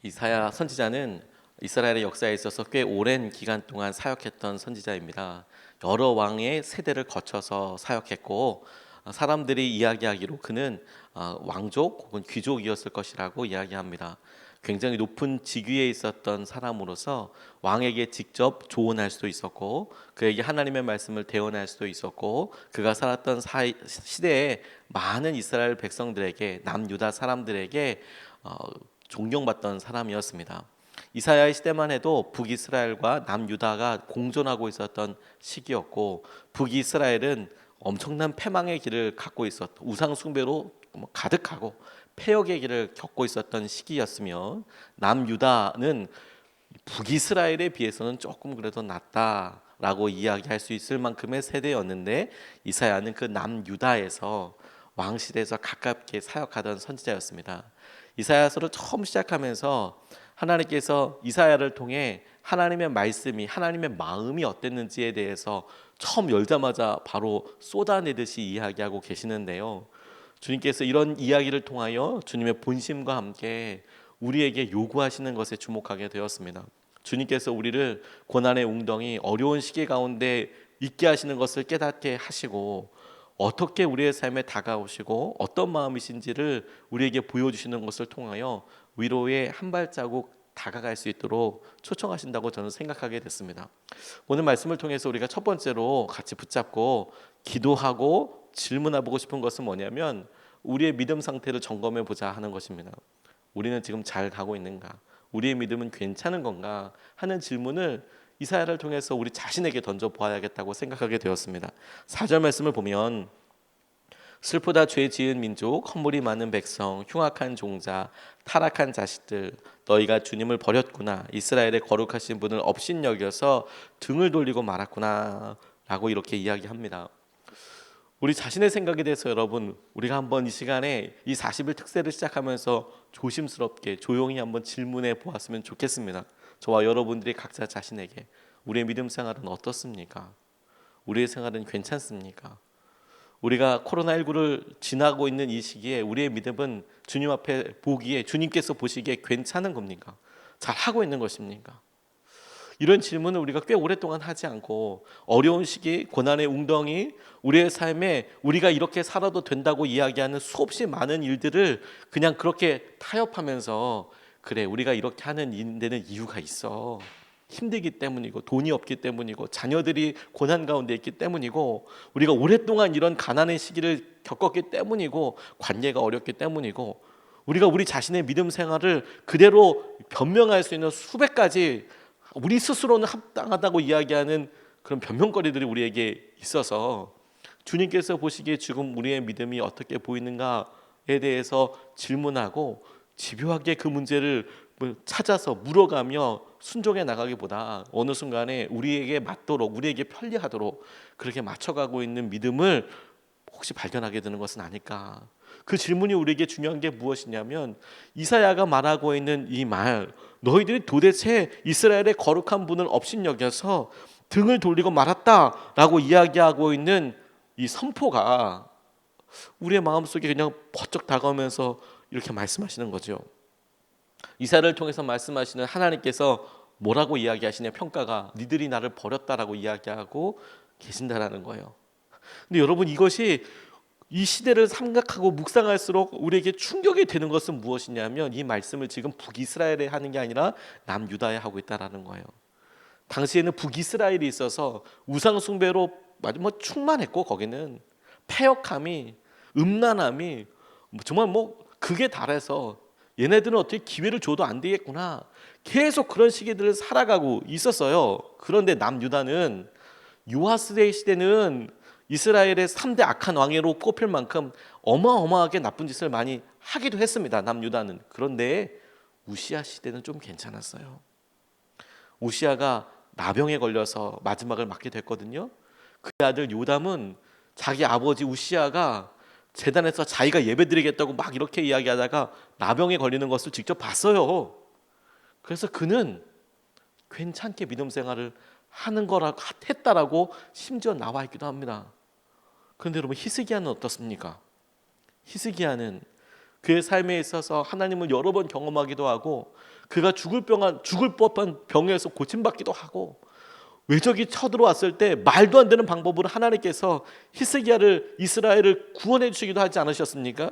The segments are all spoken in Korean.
이사야 선지자는 이스라엘의 역사에 있어서 꽤 오랜 기간 동안 사역했던 선지자입니다. 여러 왕의 세대를 거쳐서 사역했고 사람들이 이야기하기로 그는 왕족 혹은 귀족이었을 것이라고 이야기합니다. 굉장히 높은 직위에 있었던 사람으로서 왕에게 직접 조언할 수도 있었고 그에게 하나님의 말씀을 대언할 수도 있었고 그가 살았던 시대에 많은 이스라엘 백성들에게 남유다 사람들에게 존경받던 사람이었습니다. 이사야의 시대만 해도 북이스라엘과 남유다가 공존하고 있었던 시기였고 북이스라엘은 엄청난 패망의 길을 갖고 있었던 우상 숭배로 가득하고 패역의 길을 겪고 있었던 시기였으며 남유다는 북이스라엘에 비해서는 조금 그래도 낫다라고 이야기할 수 있을 만큼의 세대였는데 이사야는 그 남유다에서 왕실에서 가깝게 사역하던 선지자였습니다. 이사야서를 처음 시작하면서 하나님께서 이사야를 통해 하나님의 말씀이 하나님의 마음이 어땠는지에 대해서 처음 열자마자 바로 쏟아내듯이 이야기하고 계시는데요. 주님께서 이런 이야기를 통하여 주님의 본심과 함께 우리에게 요구하시는 것에 주목하게 되었습니다. 주님께서 우리를 고난의 웅덩이 어려운 시기 가운데 있게 하시는 것을 깨닫게 하시고 어떻게 우리의 삶에 다가오시고 어떤 마음이신지를 우리에게 보여주시는 것을 통하여 위로의 한 발자국 다가갈 수 있도록 초청하신다고 저는 생각하게 됐습니다. 오늘 말씀을 통해서 우리가 첫 번째로 같이 붙잡고 기도하고 질문해보고 싶은 것은 뭐냐면 우리의 믿음 상태를 점검해 보자 하는 것입니다. 우리는 지금 잘 가고 있는가? 우리의 믿음은 괜찮은 건가? 하는 질문을 이사야를 통해서 우리 자신에게 던져 보아야겠다고 생각하게 되었습니다. 4절 말씀을 보면 슬프다 죄 지은 민족, 헛물이 많은 백성, 흉악한 종자, 타락한 자식들, 너희가 주님을 버렸구나. 이스라엘의 거룩하신 분을 업신여겨서 등을 돌리고 말았구나 라고 이렇게 이야기합니다. 우리 자신의 생각에 대해서 여러분 우리가 한번 이 시간에 이 40일 특세를 시작하면서 조심스럽게 조용히 한번 질문해 보았으면 좋겠습니다. 저와 여러분들이 각자 자신에게 우리의 믿음 생활은 어떻습니까? 우리의 생활은 괜찮습니까? 우리가 코로나19를 지나고 있는 이 시기에 우리의 믿음은 주님 앞에 보기에 주님께서 보시기에 괜찮은 겁니까? 잘 하고 있는 것입니까? 이런 질문을 우리가 꽤 오랫동안 하지 않고 어려운 시기, 고난의 웅덩이, 우리의 삶에 우리가 이렇게 살아도 된다고 이야기하는 수없이 많은 일들을 그냥 그렇게 타협하면서 그래 우리가 이렇게 하는 데는 이유가 있어. 힘들기 때문이고 돈이 없기 때문이고 자녀들이 고난 가운데 있기 때문이고 우리가 오랫동안 이런 가난의 시기를 겪었기 때문이고 관계가 어렵기 때문이고 우리가 우리 자신의 믿음 생활을 그대로 변명할 수 있는 수백 가지 우리 스스로는 합당하다고 이야기하는 그런 변명거리들이 우리에게 있어서 주님께서 보시기에 지금 우리의 믿음이 어떻게 보이는가에 대해서 질문하고 집요하게 그 문제를 찾아서 물어가며 순종해 나가기보다 어느 순간에 우리에게 맞도록 우리에게 편리하도록 그렇게 맞춰가고 있는 믿음을 혹시 발견하게 되는 것은 아닐까. 그 질문이 우리에게 중요한 게 무엇이냐면 이사야가 말하고 있는 이 말 너희들이 도대체 이스라엘의 거룩한 분을 업신여겨서 등을 돌리고 말았다라고 이야기하고 있는 이 선포가 우리의 마음속에 그냥 번쩍 다가오면서 이렇게 말씀하시는 거죠. 이사야를 통해서 말씀하시는 하나님께서 뭐라고 이야기하시냐 평가가 니들이 나를 버렸다라고 이야기하고 계신다라는 거예요. 근데 여러분 이것이 이 시대를 생각하고 묵상할수록 우리에게 충격이 되는 것은 무엇이냐면 이 말씀을 지금 북이스라엘에 하는 게 아니라 남유다에 하고 있다라는 거예요. 당시에는 북이스라엘이 있어서 우상 숭배로 충만했고 거기는 패역함이 음란함이 정말 극에 달해서 얘네들은 어떻게 기회를 줘도 안 되겠구나 계속 그런 시기들을 살아가고 있었어요. 그런데 남유다는 요아스의 시대는 이스라엘의 3대 악한 왕으로 꼽힐 만큼 어마어마하게 나쁜 짓을 많이 하기도 했습니다. 남유다는. 그런데 우시아 시대는 좀 괜찮았어요. 우시아가 나병에 걸려서 마지막을 맞게 됐거든요. 그 아들 요담은 자기 아버지 우시아가 제단에서 자기가 예배드리겠다고 막 이렇게 이야기하다가 나병에 걸리는 것을 직접 봤어요. 그래서 그는 괜찮게 믿음 생활을 하는 거라 했다라고 심지어 나와 있기도 합니다. 그런데 여러분 히스기야는 어떻습니까? 히스기야는 그의 삶에 있어서 하나님을 여러 번 경험하기도 하고 그가 죽을 법한 병에서 고침받기도 하고 외적이 쳐들어왔을 때 말도 안 되는 방법으로 하나님께서 히스기야를 이스라엘을 구원해 주시기도 하지 않으셨습니까?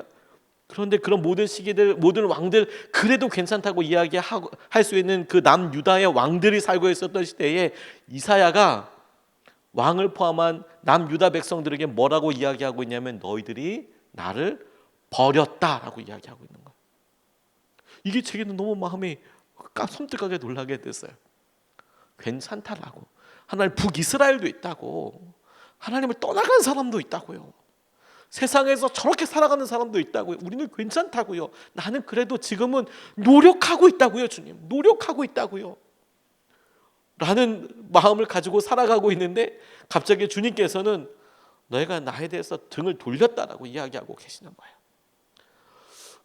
그런데 그런 모든 시기들 모든 왕들 그래도 괜찮다고 이야기할 수 있는 그 남유다의 왕들이 살고 있었던 시대에 이사야가 왕을 포함한 남유다 백성들에게 뭐라고 이야기하고 있냐면 너희들이 나를 버렸다라고 이야기하고 있는 거예요. 이게 제게는 너무 마음이 섬뜩하게 놀라게 됐어요. 괜찮다라고. 하나님 북이스라엘도 있다고. 하나님을 떠나간 사람도 있다고요. 세상에서 저렇게 살아가는 사람도 있다고요. 우리는 괜찮다고요. 나는 그래도 지금은 노력하고 있다고요. 주님 노력하고 있다고요 라는 마음을 가지고 살아가고 있는데 갑자기 주님께서는 너희가 나에 대해서 등을 돌렸다라고 이야기하고 계시는 거예요.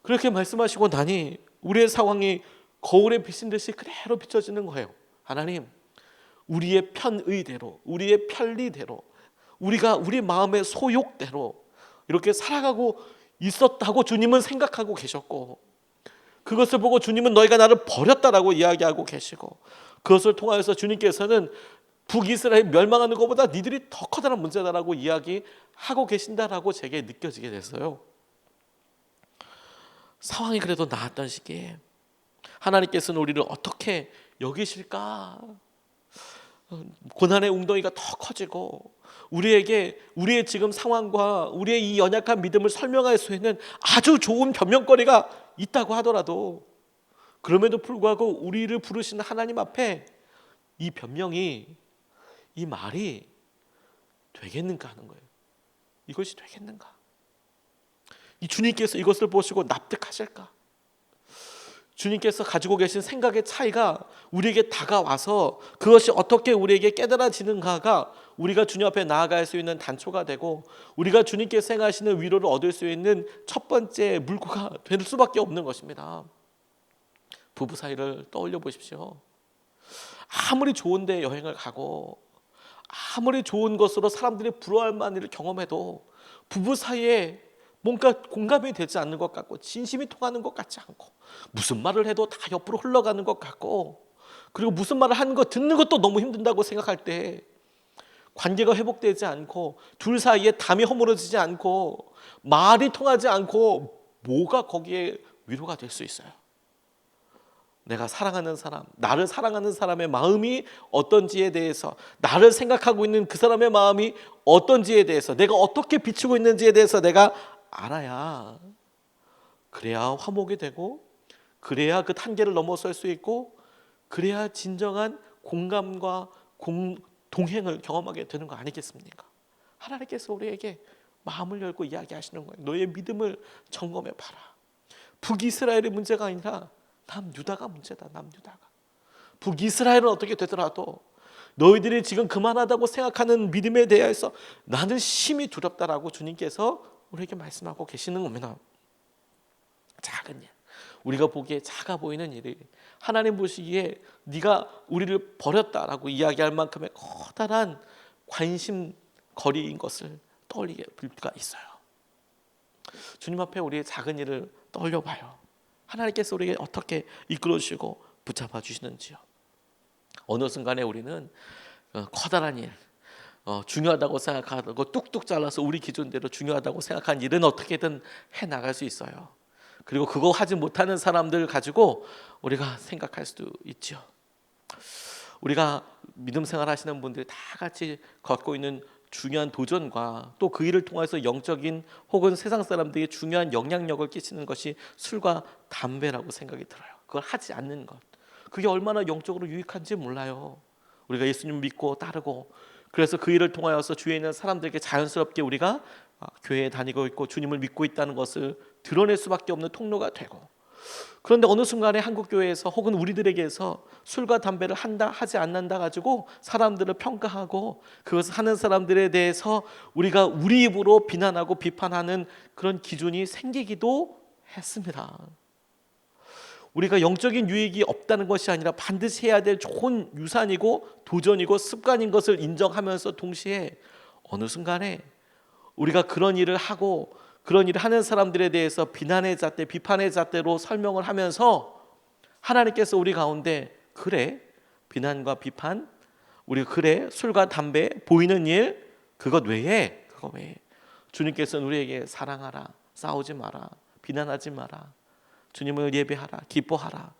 그렇게 말씀하시고 나니 우리의 상황이 거울에 비친 듯이 그대로 비춰지는 거예요. 하나님, 우리의 편의대로, 우리의 편리대로, 우리가 우리 마음의 소욕대로 이렇게 살아가고 있었다고 주님은 생각하고 계셨고, 그것을 보고 주님은 너희가 나를 버렸다라고 이야기하고 계시고, 그것을 통하여서 주님께서는 북이스라엘 멸망하는 것보다 니들이 더 커다란 문제다라고 이야기하고 계신다라고 제게 느껴지게 됐어요. 상황이 그래도 나았던 시기에 하나님께서는 우리를 어떻게 여기실까? 고난의 웅덩이가 더 커지고 우리에게 우리의 지금 상황과 우리의 이 연약한 믿음을 설명할 수 있는 아주 좋은 변명거리가 있다고 하더라도 그럼에도 불구하고 우리를 부르시는 하나님 앞에 이 변명이, 이 말이 되겠는가 하는 거예요. 이것이 되겠는가? 이 주님께서 이것을 보시고 납득하실까? 주님께서 가지고 계신 생각의 차이가 우리에게 다가와서 그것이 어떻게 우리에게 깨달아지는가가 우리가 주님 앞에 나아갈 수 있는 단초가 되고 우리가 주님께서 행하시는 위로를 얻을 수 있는 첫 번째 물고가 될 수밖에 없는 것입니다. 부부 사이를 떠올려 보십시오. 아무리 좋은 데 여행을 가고 아무리 좋은 것으로 사람들이 부러워할 만한 일을 경험해도 부부 사이에 뭔가 공감이 되지 않는 것 같고 진심이 통하는 것 같지 않고 무슨 말을 해도 다 옆으로 흘러가는 것 같고 그리고 무슨 말을 하는 거 듣는 것도 너무 힘든다고 생각할 때 관계가 회복되지 않고 둘 사이에 담이 허물어지지 않고 말이 통하지 않고 뭐가 거기에 위로가 될 수 있어요? 내가 사랑하는 사람, 나를 사랑하는 사람의 마음이 어떤지에 대해서, 나를 생각하고 있는 그 사람의 마음이 어떤지에 대해서, 내가 어떻게 비추고 있는지에 대해서 내가 알아야, 그래야 화목이 되고 그래야 그 한계를 넘어설 수 있고 그래야 진정한 공감과 동행을 경험하게 되는 거 아니겠습니까? 하나님께서 우리에게 마음을 열고 이야기하시는 거예요. 너의 믿음을 점검해 봐라. 북이스라엘의 문제가 아니라 남유다가 문제다. 남유다가. 북이스라엘은 어떻게 되더라도 너희들이 지금 그만하다고 생각하는 믿음에 대해서 나는 심히 두렵다라고 주님께서 우리에게 말씀하고 계시는 겁니다. 작은 일, 우리가 보기에 작아 보이는 일이 하나님 보시기에 네가 우리를 버렸다라고 이야기할 만큼의 커다란 관심거리인 것을 떠올리게 볼 수가 있어요. 주님 앞에 우리의 작은 일을 떠올려봐요. 하나님께서 우리에게 어떻게 이끌어주시고 붙잡아 주시는지요. 어느 순간에 우리는 커다란 일, 중요하다고 생각하고 뚝뚝 잘라서 우리 기준대로 중요하다고 생각한 일은 어떻게든 해나갈 수 있어요. 그리고 그거 하지 못하는 사람들 가지고 우리가 생각할 수도 있죠. 우리가 믿음 생활 하시는 분들이 다 같이 걷고 있는 중요한 도전과 또 그 일을 통해서 영적인 혹은 세상 사람들에게 중요한 영향력을 끼치는 것이 술과 담배라고 생각이 들어요. 그걸 하지 않는 것, 그게 얼마나 영적으로 유익한지 몰라요. 우리가 예수님 믿고 따르고 그래서 그 일을 통하여서 주위에 있는 사람들에게 자연스럽게 우리가 교회에 다니고 있고 주님을 믿고 있다는 것을 드러낼 수밖에 없는 통로가 되고, 그런데 어느 순간에 한국교회에서 혹은 우리들에게서 술과 담배를 한다 하지 않는다 가지고 사람들을 평가하고 그것을 하는 사람들에 대해서 우리가 우리 입으로 비난하고 비판하는 그런 기준이 생기기도 했습니다. 우리가 영적인 유익이 없다는 것이 아니라 반드시 해야 될 좋은 유산이고 도전이고 습관인 것을 인정하면서 동시에 어느 순간에 우리가 그런 일을 하고 그런 일을 하는 사람들에 대해서 비난의 잣대, 비판의 잣대로 설명을 하면서 하나님께서 우리 가운데 그래, 비난과 비판, 우리 그래, 술과 담배, 보이는 일, 그것 외에, 그거 외에 주님께서는 우리에게 사랑하라, 싸우지 마라, 비난하지 마라, 주님을 예배하라, 기뻐하라,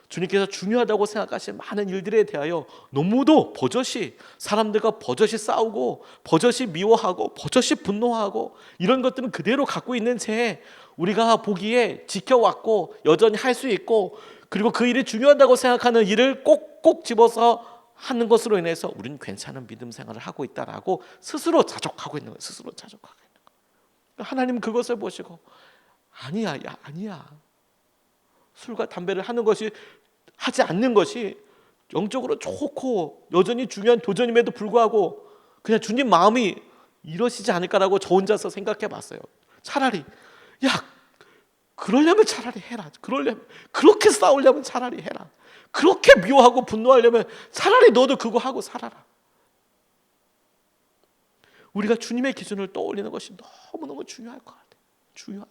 주님께서 중요하다고 생각하시는 많은 일들에 대하여 너무도 버젓이 사람들과 버젓이 싸우고 버젓이 미워하고 버젓이 분노하고 이런 것들은 그대로 갖고 있는 채 우리가 보기에 지켜왔고 여전히 할 수 있고, 그리고 그 일이 중요하다고 생각하는 일을 꼭꼭 집어서 하는 것으로 인해서 우리는 괜찮은 믿음 생활을 하고 있다라고 스스로 자족하고 있는 거예요. 스스로 자족하고 있는 거예요. 하나님은 그것을 보시고 아니야, 야, 아니야. 술과 담배를 하지 않는 것이 영적으로 좋고 여전히 중요한 도전임에도 불구하고 그냥 주님 마음이 이러시지 않을까라고 저 혼자서 생각해 봤어요. 차라리 그러려면 차라리 해라. 그렇게 싸우려면 차라리 해라. 그렇게 미워하고 분노하려면 차라리 너도 그거 하고 살아라. 우리가 주님의 기준을 떠올리는 것이 너무너무 중요할 것 같아요.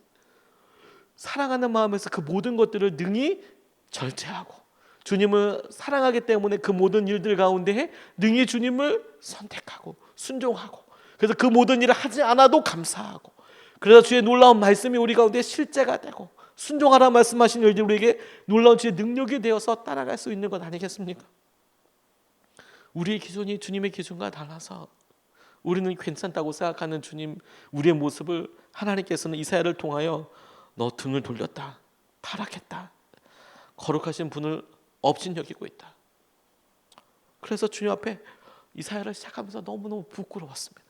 사랑하는 마음에서 그 모든 것들을 능히 절제하고 주님을 사랑하기 때문에 그 모든 일들 가운데 능히 주님을 선택하고 순종하고, 그래서 그 모든 일을 하지 않아도 감사하고, 그래서 주의 놀라운 말씀이 우리 가운데 실제가 되고 순종하라 말씀하신 일들이 우리에게 놀라운 주의 능력이 되어서 따라갈 수 있는 것 아니겠습니까? 우리의 기준이 주님의 기준과 달라서 우리는 괜찮다고 생각하는 주님, 우리의 모습을 하나님께서는 이사야를 통하여 너 등을 돌렸다, 타락했다, 거룩하신 분을 업신여기고 있다. 그래서 주님 앞에 이사야를 시작하면서 너무너무 부끄러웠습니다.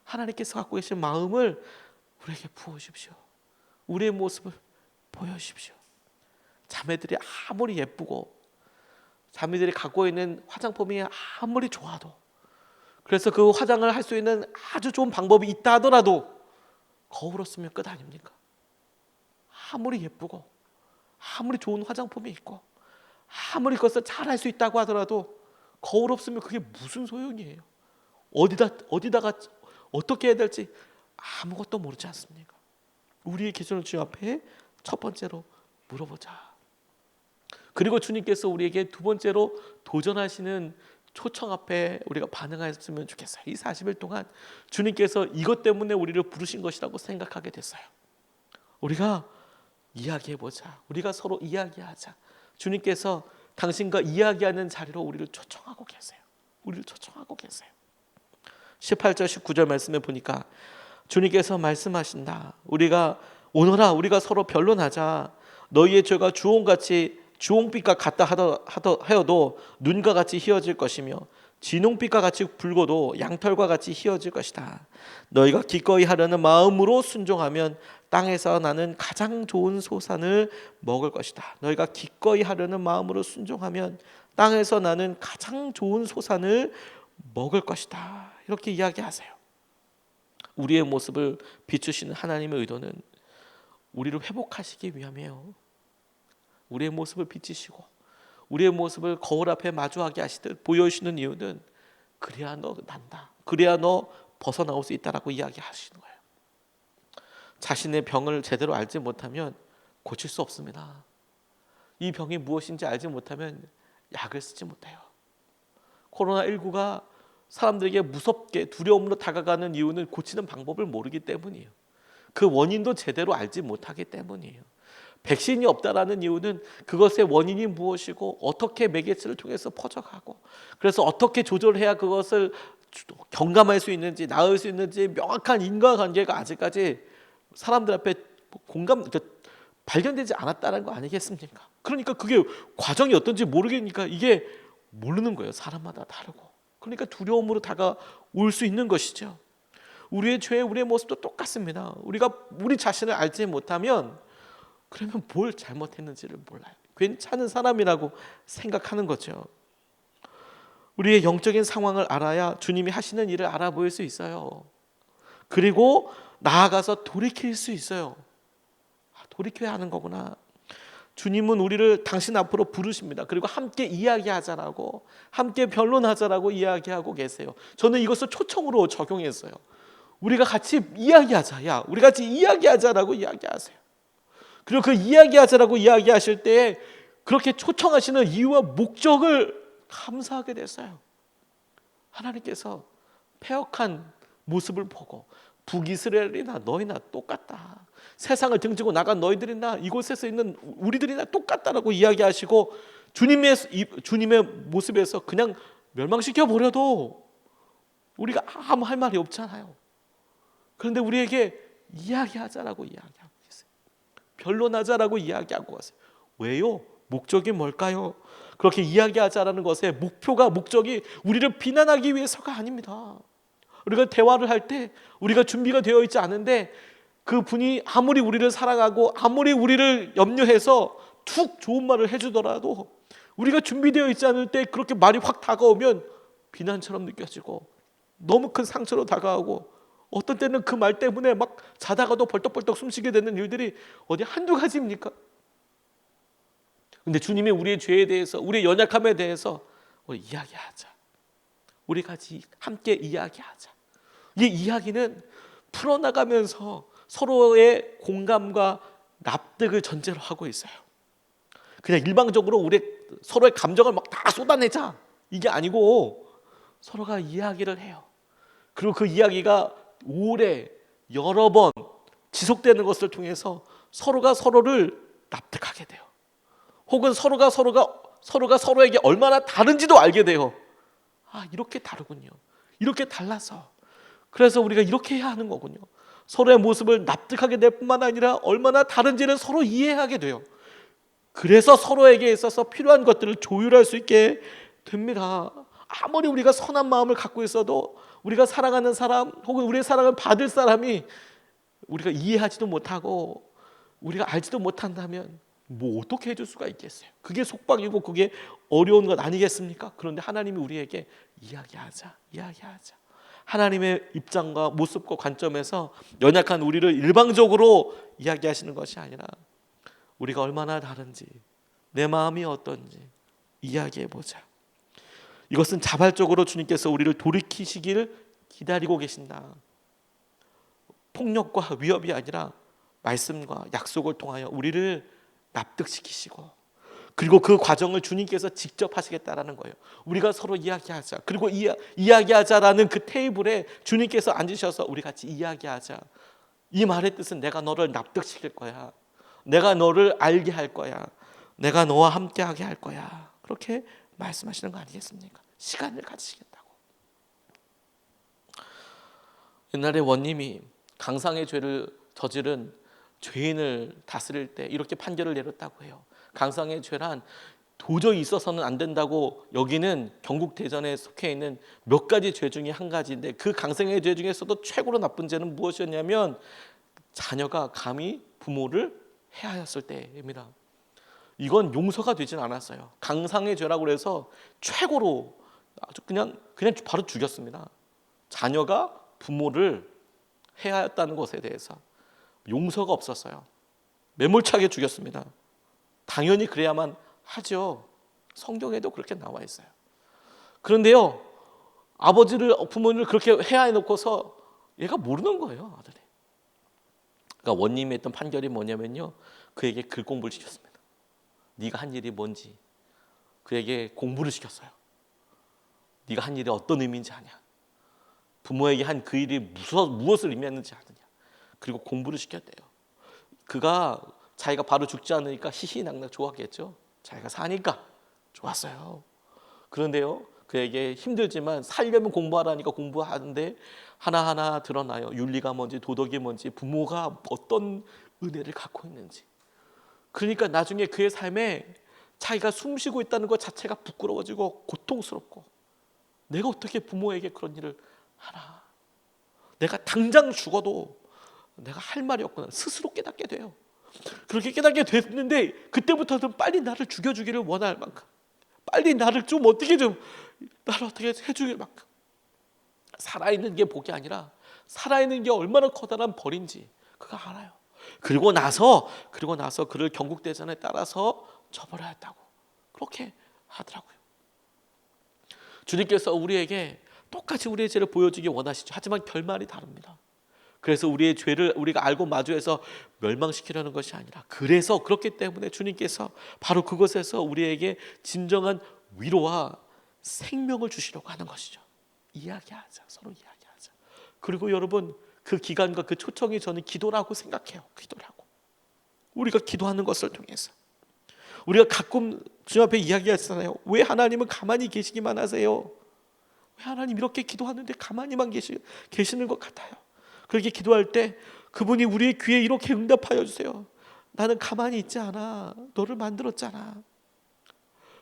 하나님께서 갖고 계신 마음을 우리에게 부어주십시오. 우리의 모습을 보여주십시오. 자매들이 아무리 예쁘고 자매들이 갖고 있는 화장품이 아무리 좋아도, 그래서 그 화장을 할 수 있는 아주 좋은 방법이 있다 하더라도 거울을 쓰면 끝 아닙니까? 아무리 예쁘고 아무리 좋은 화장품이 있고 아무리 그것을 잘 할 수 있다고 하더라도 거울 없으면 그게 무슨 소용이에요? 어디다가 어떻게 해야 될지 아무것도 모르지 않습니까? 우리의 기준을 주님 앞에 첫 번째로 물어보자. 그리고 주님께서 우리에게 두 번째로 도전하시는 초청 앞에 우리가 반응했으면 좋겠어요. 이 40일 동안 주님께서 이것 때문에 우리를 부르신 것이라고 생각하게 됐어요. 우리가 이야기해보자. 우리가 서로 이야기하자. 주님께서 당신과 이야기하는 자리로 우리를 초청하고 계세요. 18절 19절 말씀에 보니까 주님께서 말씀하신다. 오너라 우리가 서로 변론하자. 너희의 죄가 주홍빛과 같다 하여도 눈과 같이 희어질 것이며 진홍빛과 같이 붉어도 양털과 같이 희어질 것이다. 너희가 기꺼이 하려는 마음으로 순종하면 땅에서 나는 가장 좋은 소산을 먹을 것이다. 너희가 기꺼이 하려는 마음으로 순종하면 땅에서 나는 가장 좋은 소산을 먹을 것이다. 이렇게 이야기하세요. 우리의 모습을 비추시는 하나님의 의도는 우리를 회복하시기 위함이에요. 우리의 모습을 비추시고 우리의 모습을 거울 앞에 마주하게 하시듯 보여주시는 이유는 그래야 너 난다, 그래야 너 벗어나올 수 있다라고 이야기하시는 거예요. 자신의 병을 제대로 알지 못하면 고칠 수 없습니다. 이 병이 무엇인지 알지 못하면 약을 쓰지 못해요. 코로나19가 사람들에게 무섭게 두려움으로 다가가는 이유는 고치는 방법을 모르기 때문이에요. 그 원인도 제대로 알지 못하기 때문이에요. 백신이 없다라는 이유는 그것의 원인이 무엇이고 어떻게 매개체를 통해서 퍼져가고, 그래서 어떻게 조절해야 그것을 경감할 수 있는지 나을 수 있는지 명확한 인과관계가 아직까지 사람들 앞에 발견되지 않았다는 거 아니겠습니까? 그러니까 그게 과정이 어떤지 모르겠으니까 이게 모르는 거예요. 사람마다 다르고. 그러니까 두려움으로 다가올 수 있는 것이죠. 우리의 죄, 우리의 모습도 똑같습니다. 우리가 우리 자신을 알지 못하면 그러면 뭘 잘못했는지를 몰라요. 괜찮은 사람이라고 생각하는 거죠. 우리의 영적인 상황을 알아야 주님이 하시는 일을 알아보일 수 있어요. 그리고 나아가서 돌이킬 수 있어요. 돌이켜야 하는 거구나. 주님은 우리를 당신 앞으로 부르십니다. 그리고 함께 이야기하자라고, 함께 변론하자라고 이야기하고 계세요. 저는 이것을 초청으로 적용했어요. 우리가 같이 이야기하자. 야, 우리 같이 이야기하자라고 이야기하세요. 그리고 그 이야기하자라고 이야기하실 때 그렇게 초청하시는 이유와 목적을 감사하게 됐어요. 하나님께서 패역한 모습을 보고 북이스라엘이나 너희나 똑같다. 세상을 등지고 나간 너희들이나 이곳에서 있는 우리들이나 똑같다라고 이야기하시고 주님의 모습에서 그냥 멸망시켜 버려도 우리가 아무 할 말이 없잖아요. 그런데 우리에게 이야기하자라고 이야기하고 계세요. 변론하자라고 이야기하고 가세요. 왜요? 목적이 뭘까요? 그렇게 이야기하자라는 것의 목적이 우리를 비난하기 위해서가 아닙니다. 우리가 대화를 할 때 우리가 준비가 되어 있지 않은데 그 분이 아무리 우리를 사랑하고 아무리 우리를 염려해서 툭 좋은 말을 해주더라도 우리가 준비되어 있지 않을 때 그렇게 말이 확 다가오면 비난처럼 느껴지고 너무 큰 상처로 다가오고 어떤 때는 그 말 때문에 막 자다가도 벌떡벌떡 숨쉬게 되는 일들이 어디 한두 가지입니까? 근데 주님이 우리의 죄에 대해서 우리의 연약함에 대해서 우리 이야기하자. 우리 같이 함께 이야기하자. 이 이야기는 풀어나가면서 서로의 공감과 납득을 전제로 하고 있어요. 그냥 일방적으로 우리 서로의 감정을 막 다 쏟아내자 이게 아니고 서로가 이야기를 해요. 그리고 그 이야기가 오래 여러 번 지속되는 것을 통해서 서로가 서로를 납득하게 돼요. 혹은 서로가 서로에게 얼마나 다른지도 알게 돼요. 아, 이렇게 다르군요. 이렇게 달라서. 그래서 우리가 이렇게 해야 하는 거군요. 서로의 모습을 납득하게 될 뿐만 아니라 얼마나 다른지를 서로 이해하게 돼요. 그래서 서로에게 있어서 필요한 것들을 조율할 수 있게 됩니다. 아무리 우리가 선한 마음을 갖고 있어도 우리가 사랑하는 사람 혹은 우리의 사랑을 받을 사람이 우리가 이해하지도 못하고 우리가 알지도 못한다면 뭐 어떻게 해줄 수가 있겠어요? 그게 속박이고 그게 어려운 것 아니겠습니까? 그런데 하나님이 우리에게 이야기하자. 하나님의 입장과 모습과 관점에서 연약한 우리를 일방적으로 이야기하시는 것이 아니라 우리가 얼마나 다른지 내 마음이 어떤지 이야기해보자. 이것은 자발적으로 주님께서 우리를 돌이키시기를 기다리고 계신다. 폭력과 위협이 아니라 말씀과 약속을 통하여 우리를 납득시키시고 그리고 그 과정을 주님께서 직접 하시겠다라는 거예요. 우리가 서로 이야기하자. 그리고 이야기하자라는 그 테이블에 주님께서 앉으셔서 우리 같이 이야기하자. 이 말의 뜻은 내가 너를 납득시킬 거야. 내가 너를 알게 할 거야. 내가 너와 함께하게 할 거야. 그렇게 말씀하시는 거 아니겠습니까? 시간을 가지시겠다고. 옛날에 원님이 강상의 죄를 저지른 죄인을 다스릴 때 이렇게 판결을 내렸다고 해요. 강상의 죄란 도저히 있어서는 안 된다고 여기는 경국대전에 속해 있는 몇 가지 죄 중에 한 가지인데 그 강상의 죄 중에서도 최고로 나쁜 죄는 무엇이었냐면 자녀가 감히 부모를 해하였을 때입니다. 이건 용서가 되진 않았어요. 강상의 죄라고 해서 최고로 아주 그냥 바로 죽였습니다. 자녀가 부모를 해하였다는 것에 대해서 용서가 없었어요. 매몰차게 죽였습니다. 당연히 그래야만 하죠. 성경에도 그렇게 나와 있어요. 그런데요, 부모를 그렇게 해하해 놓고서 얘가 모르는 거예요, 아들이. 그러니까 원님이 했던 판결이 뭐냐면요, 그에게 글 공부를 시켰습니다. 네가 한 일이 뭔지 그에게 공부를 시켰어요. 네가 한 일이 어떤 의미인지 아냐, 부모에게 한 그 일이 무엇을 의미했는지 아느냐, 그리고 공부를 시켰대요. 그가 자기가 바로 죽지 않으니까 희희낙낙 좋았겠죠. 자기가 사니까 좋았어요. 그런데요, 그에게 힘들지만 살려면 공부하라니까 공부하는데 하나하나 드러나요. 윤리가 뭔지 도덕이 뭔지 부모가 어떤 은혜를 갖고 있는지. 그러니까 나중에 그의 삶에 자기가 숨쉬고 있다는 것 자체가 부끄러워지고 고통스럽고 내가 어떻게 부모에게 그런 일을 하나. 내가 당장 죽어도 내가 할 말이 없구나 스스로 깨닫게 돼요. 그렇게 깨닫게 됐는데 그때부터는 빨리 나를 죽여주기를 원할 만큼 빨리 나를 좀 어떻게 해주길 만큼 살아있는 게 복이 아니라 살아있는 게 얼마나 커다란 벌인지 그가 알아요. 그리고 나서 그를 경국대전에 따라서 처벌해야 했다고 그렇게 하더라고요. 주님께서 우리에게 똑같이 우리의 죄를 보여주기 원하시죠. 하지만 결말이 다릅니다. 그래서 우리의 죄를 우리가 알고 마주해서 멸망시키려는 것이 아니라, 그래서 그렇기 때문에 주님께서 바로 그것에서 우리에게 진정한 위로와 생명을 주시려고 하는 것이죠. 이야기하자, 서로 이야기하자. 그리고 여러분, 그 기간과 그 초청이 저는 기도라고 생각해요. 기도라고. 우리가 기도하는 것을 통해서 우리가 가끔 주님 앞에 이야기하잖아요. 왜 하나님은 가만히 계시기만 하세요? 왜 하나님 이렇게 기도하는데 가만히만 계시는 것 같아요? 그렇게 기도할 때 그분이 우리의 귀에 이렇게 응답하여 주세요. 나는 가만히 있지 않아. 너를 만들었잖아.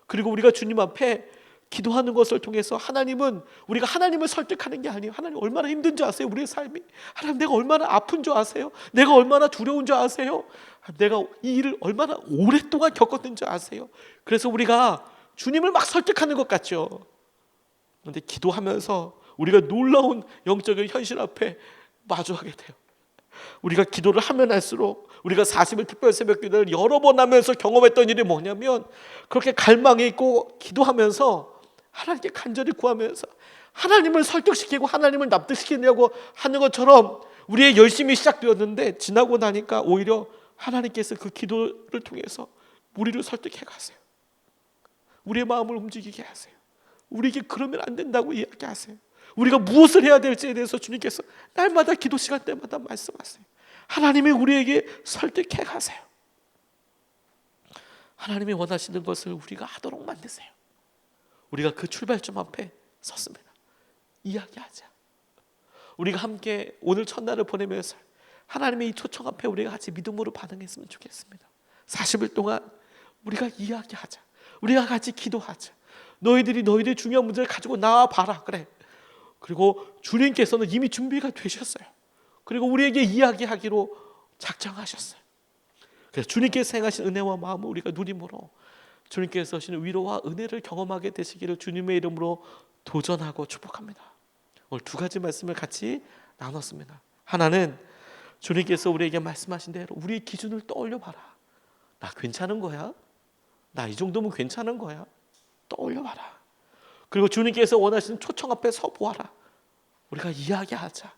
그리고 우리가 주님 앞에 기도하는 것을 통해서 하나님은, 우리가 하나님을 설득하는 게 아니에요. 하나님 얼마나 힘든 줄 아세요? 우리의 삶이. 하나님 내가 얼마나 아픈 줄 아세요? 내가 얼마나 두려운 줄 아세요? 내가 이 일을 얼마나 오랫동안 겪었는 줄 아세요? 그래서 우리가 주님을 막 설득하는 것 같죠. 그런데 기도하면서 우리가 놀라운 영적인 현실 앞에 마주하게 돼요. 우리가 기도를 하면 할수록, 우리가 40일 특별 새벽 기도를 여러 번 하면서 경험했던 일이 뭐냐면, 그렇게 갈망이 있고 기도하면서 하나님께 간절히 구하면서 하나님을 설득시키고 하나님을 납득시키려고 하는 것처럼 우리의 열심이 시작되었는데, 지나고 나니까 오히려 하나님께서 그 기도를 통해서 우리를 설득해 가세요. 우리의 마음을 움직이게 하세요. 우리에게 그러면 안 된다고 이야기하세요. 우리가 무엇을 해야 될지에 대해서 주님께서 날마다 기도 시간 때마다 말씀하세요. 하나님이 우리에게 설득해 가세요. 하나님이 원하시는 것을 우리가 하도록 만드세요. 우리가 그 출발점 앞에 섰습니다. 이야기하자. 우리가 함께 오늘 첫날을 보내면서 하나님의 이 초청 앞에 우리가 같이 믿음으로 반응했으면 좋겠습니다. 40일 동안 우리가 이야기하자. 우리가 같이 기도하자. 너희들이 너희들의 중요한 문제를 가지고 나와봐라. 그래. 그리고 주님께서는 이미 준비가 되셨어요. 그리고 우리에게 이야기하기로 작정하셨어요. 그래서 주님께서 행하신 은혜와 마음을 우리가 누림으로 주님께서 하시는 위로와 은혜를 경험하게 되시기를 주님의 이름으로 도전하고 축복합니다. 오늘 두 가지 말씀을 같이 나눴습니다. 하나는 주님께서 우리에게 말씀하신 대로 우리의 기준을 떠올려 봐라. 나 괜찮은 거야? 나 이 정도면 괜찮은 거야? 떠올려 봐라. 그리고 주님께서 원하시는 초청 앞에 서 보아라. 우리가 이야기하자.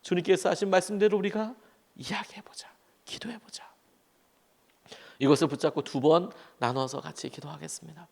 주님께서 하신 말씀대로 우리가 이야기해보자. 기도해보자. 이것을 붙잡고 두 번 나눠서 같이 기도하겠습니다.